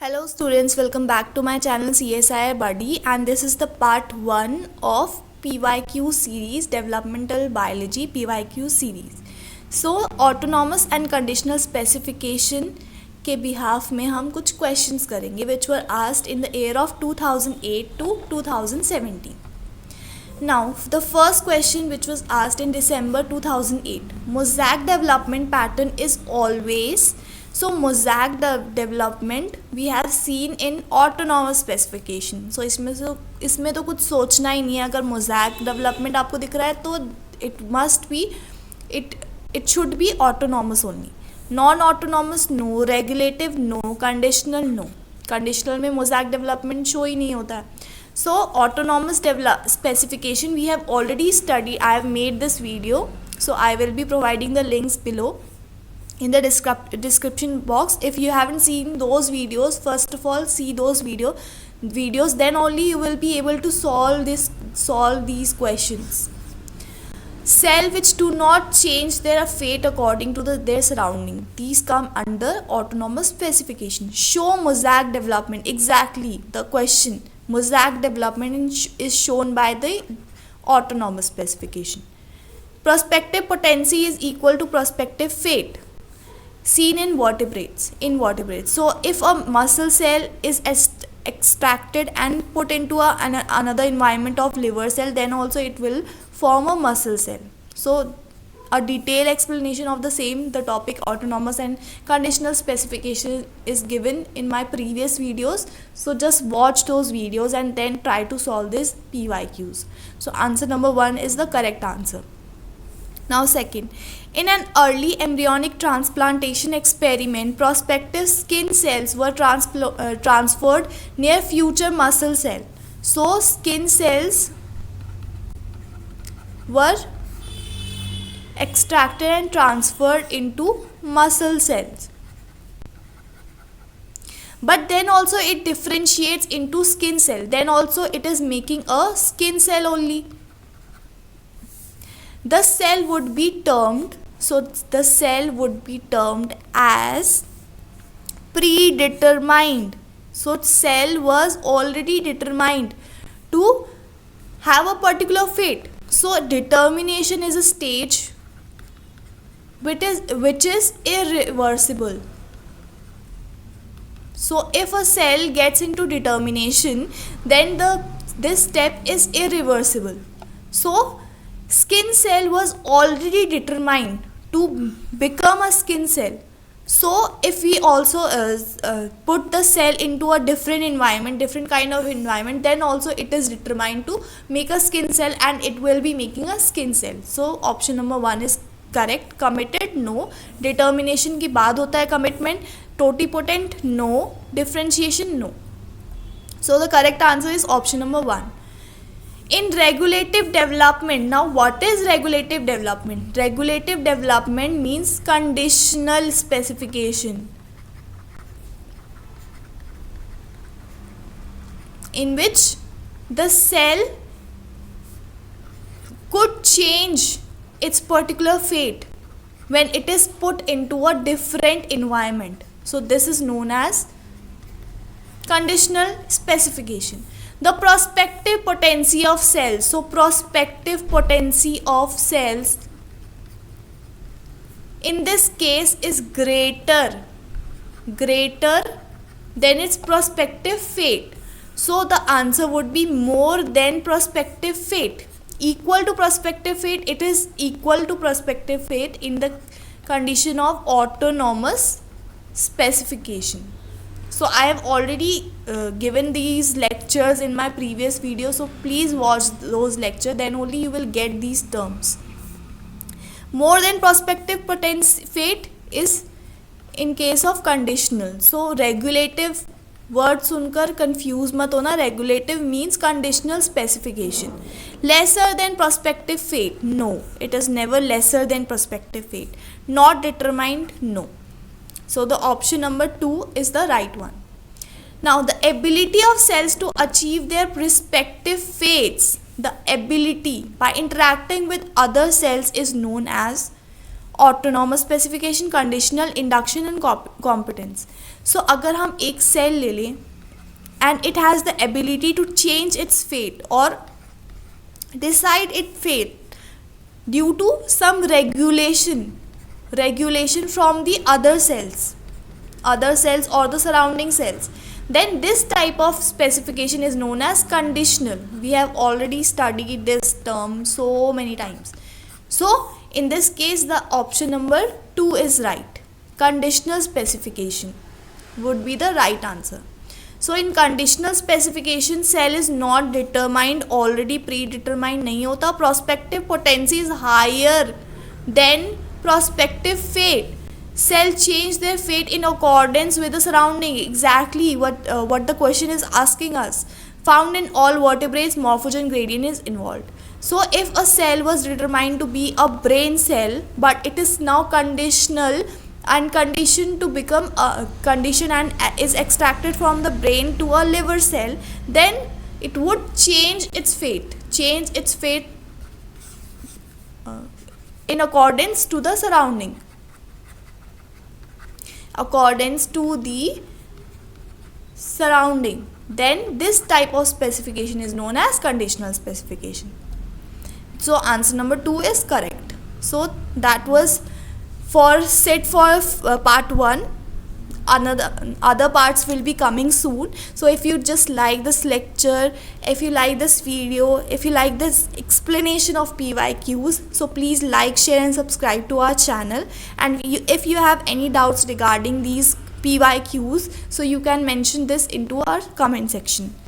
Hello students, welcome back to my channel CSI Buddy, and this is the part 1 of PYQ series, Developmental Biology PYQ series. So autonomous and conditional specification के behalf में हम कुछ questions करेंगे which were asked in the year of 2008 to 2017. Now the first question which was asked in December 2008, mosaic development pattern is always. So mosaic development we have seen in autonomous specification. So इसमें तो कुछ सोचना ही नहीं है. अगर mosaic development आपको दिख रहा है तो it should be autonomous only. Non autonomous no, regulative no, conditional no. Conditional में mosaic development show ही नहीं होता है. So autonomous specification we have already studied. I have made this video, so I will be providing the links below in the description box. If you haven't seen those videos, first of all see those videos, then only you will be able to solve these questions. Cell which do not change their fate according to their surrounding, these come under autonomous specification. Show mosaic development. Exactly the question, mosaic development is shown by the autonomous specification. Prospective potency is equal to prospective fate, seen in vertebrates. So if a muscle cell is extracted and put into another environment of liver cell, then also it will form a muscle cell. So a detailed explanation of the topic autonomous and conditional specification is given in my previous videos. So just watch those videos and then try to solve these PYQs. So answer number 1 is the correct answer. Now second, in an early embryonic transplantation experiment, prospective skin cells were transferred near future muscle cell. So skin cells were extracted and transferred into muscle cells. But then also it differentiates into skin cell. Then also it is making a skin cell only. The cell would be termed as predetermined. So cell was already determined to have a particular fate. So determination is a stage which is irreversible. So if a cell gets into determination, then this step is irreversible. So skin cell was already determined to become a skin cell. So if we also put the cell into a different kind of environment, then also it is determined to make a skin cell and it will be making a skin cell. So option number 1 is correct. Committed no, determination के बाद होता है commitment. Totipotent no, differentiation no. So the correct answer is option number 1. In regulative development, now what is regulative development? Regulative development means conditional specification, in which the cell could change its particular fate when it is put into a different environment. So this is known as conditional specification. The prospective potency of cells. So prospective potency of cells in this case is greater than its prospective fate. So the answer would be more than prospective fate. Equal to prospective fate, it is equal to prospective fate in the condition of autonomous specification. So I have already given these lectures in my previous video, so please watch those lectures, then only you will get these terms. More than prospective potency fate is in case of conditional. So regulative word सुनकर confuse मत होना. Regulative means conditional specification. Lesser than prospective fate, no, it is never lesser than prospective fate. Not determined, no. So the option number 2 is the right one. Now the ability of cells to achieve their respective fates, the ability by interacting with other cells is known as autonomous specification, conditional, induction and competence. सो अगर हम एक cell ले लें and it has the ability to change its fate or decide its fate due to some regulation from the other cells or the surrounding cells, then this type of specification is known as conditional. We have already studied this term so many times. So in this case the option number 2 is right. Conditional specification would be the right answer. So in conditional specification, cell is not determined, already predetermined नहीं होता. Prospective potency is higher than prospective fate. Cell change their fate in accordance with the surrounding. Exactly what the question is asking us. Found in all vertebrates, morphogen gradient is involved. So if a cell was determined to be a brain cell, but it is now conditional and conditioned to become a condition and is extracted from the brain to a liver cell, then it would change its fate in accordance to the surrounding, then this type of specification is known as conditional specification. So answer number 2 is correct. So that was for part 1. Other parts will be coming soon. So if you just like this lecture, if you like this video, if you like this explanation of PYQs, so please like, share and subscribe to our channel. And if you have any doubts regarding these PYQs, so you can mention this into our comment section.